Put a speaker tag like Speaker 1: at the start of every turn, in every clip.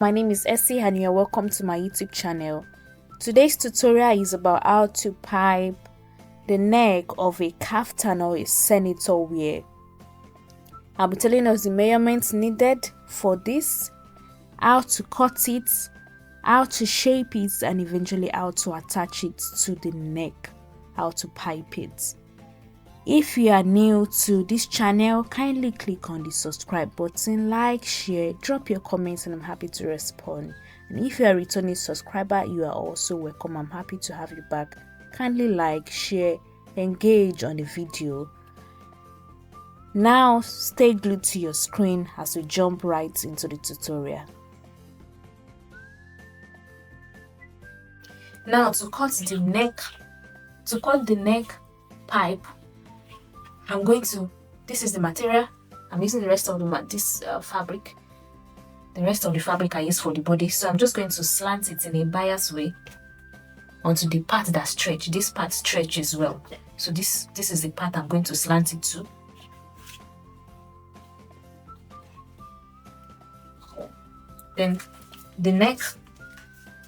Speaker 1: My name is Essie and you're welcome to my YouTube channel. Today's tutorial is about how to pipe the neck of a kaftan or a senator wear. I'll be telling us the measurements needed for this, how to cut it, how to shape it, and eventually how to attach it to the neck, how to pipe it. If you are new to this channel, kindly click on the subscribe button, like, share, drop your comments, and I'm happy to respond. And if you are a returning subscriber, you are also welcome. I'm happy to have you back. Kindly like, share, engage on the video. Now stay glued to your screen as we jump right into the tutorial. Now to cut the neck pipe, this is the material. I'm using the rest of the fabric. The rest of the fabric I use for the body. So I'm just going to slant it in a bias way onto the part that stretches. This part stretches well. So this is the part I'm going to slant it to. Then the neck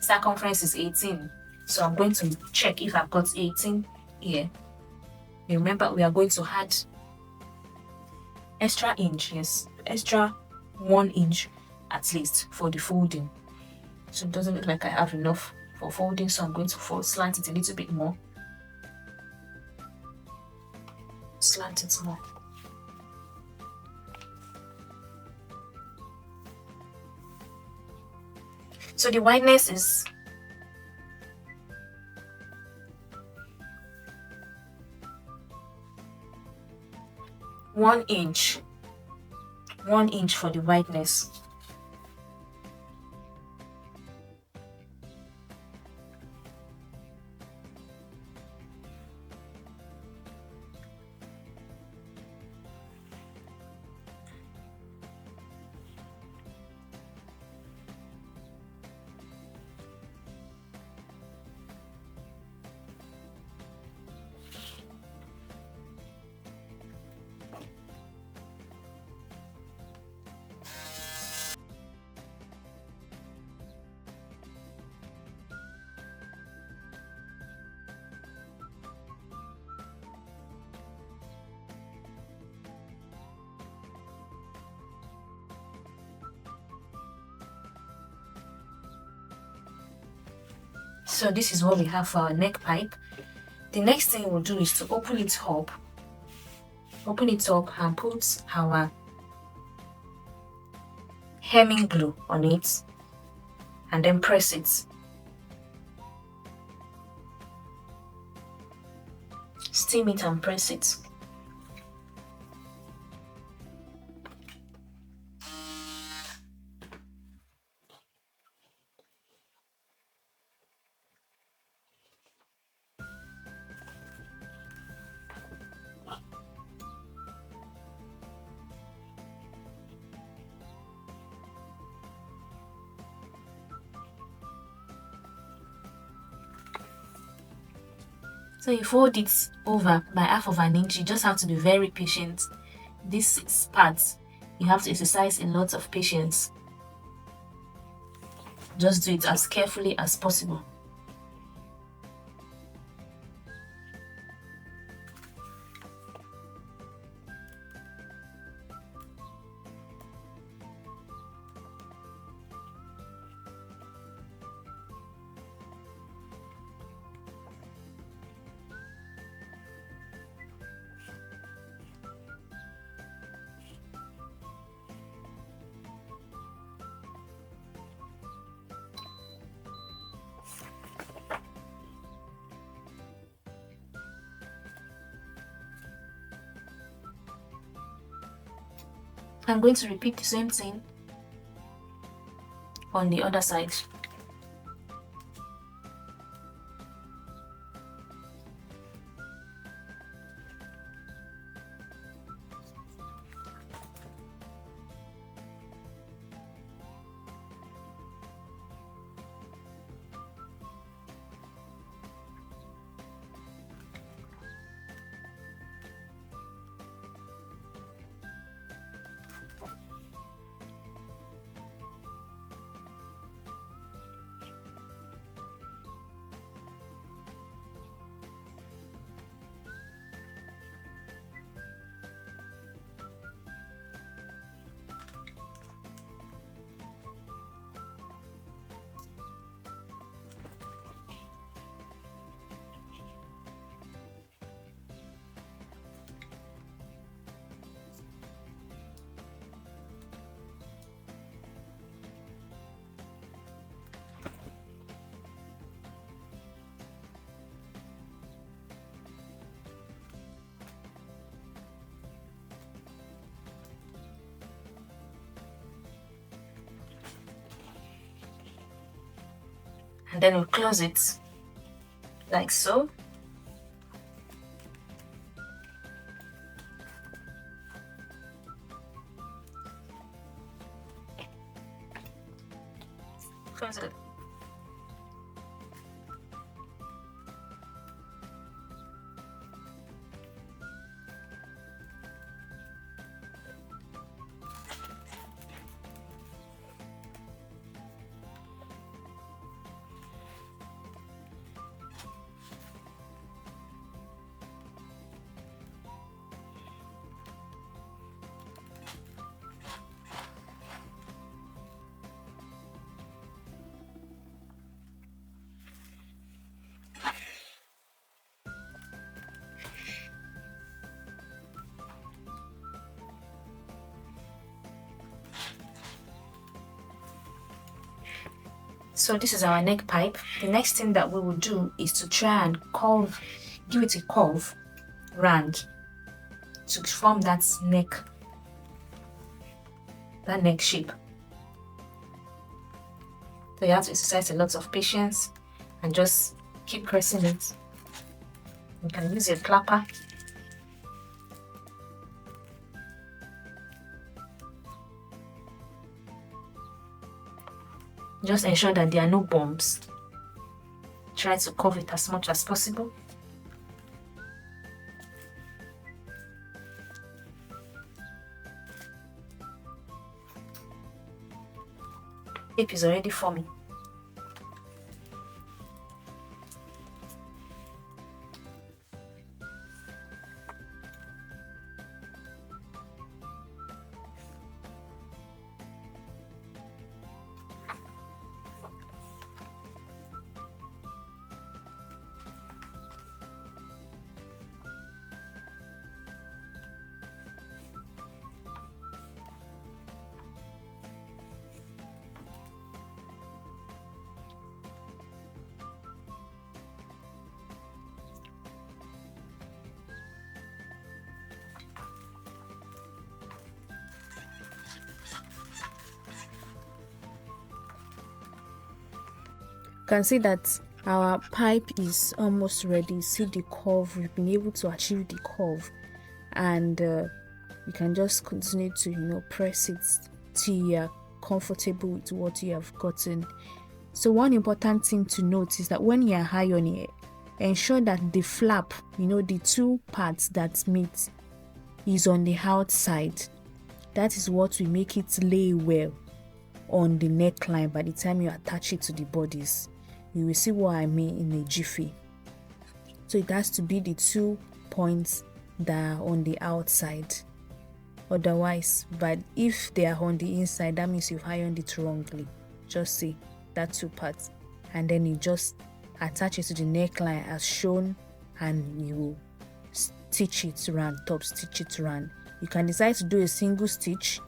Speaker 1: circumference is 18. So I'm going to check if I've got 18 here. Remember, we are going to add extra inch, extra 1 inch at least for the folding. So it doesn't look like I have enough for folding, so I'm going to slant it a little bit more. Slant it more. So the wideness is 1 inch. 1 inch for the wideness. So this is what we have for our neck pipe. The next thing we'll do is to open it up and put our hemming glue on it and then press it. Steam it and press it. So you fold it over by half of an inch. You just have to be very patient. These 6 parts, you have to exercise a lot of patience. Just do it as carefully as possible. I'm going to repeat the same thing on the other side. and then we close it like so. Close it. So this is our neck pipe. The next thing that we will do is to try and curve, give it a curve round to form that neck shape. So you have to exercise a lot of patience and just keep pressing it. You can use your clapper. Just ensure that there are no bumps. Try to curve it as much as possible. Tape is already forming. Can see that our pipe is almost ready. See the curve, we've been able to achieve the curve, and you can just continue to press it till you're comfortable with what you have gotten. So one important thing to note is that when you're ironing it, ensure that the flap, the two parts that meet, is on the outside. That is what will make it lay well on the neckline by the time you attach it to the bodies. You will see what I mean in a jiffy. So it has to be the 2 points that are on the outside. Otherwise, but if they are on the inside, that means you've ironed it wrongly. Just see that 2 parts, and then you just attach it to the neckline as shown, and you stitch it around, top stitch it around. You can decide to do a single stitch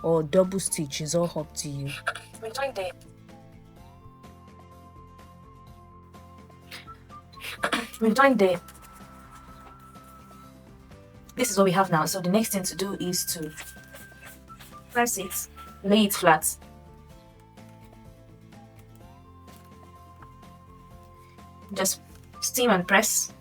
Speaker 1: or double stitch, is all up to you. We've done there. This is what we have now. So the next thing to do is to press it, lay it flat. Just steam and press.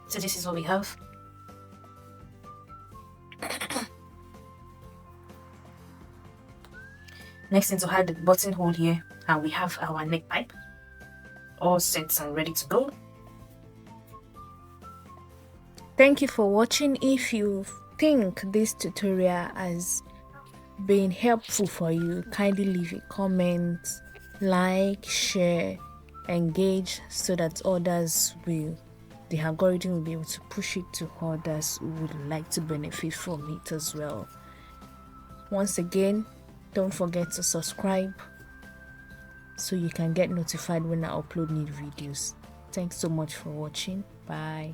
Speaker 1: So this is what we have. Next thing to add the buttonhole here, and we have our neck pipe all set and ready to go. Thank you for watching. If you think this tutorial has been helpful for you, kindly leave a comment, like, share, engage, so that the algorithm will be able to push it to others who would like to benefit from it as well. Once again, don't forget to subscribe so you can get notified when I upload new videos. Thanks so much for watching. Bye.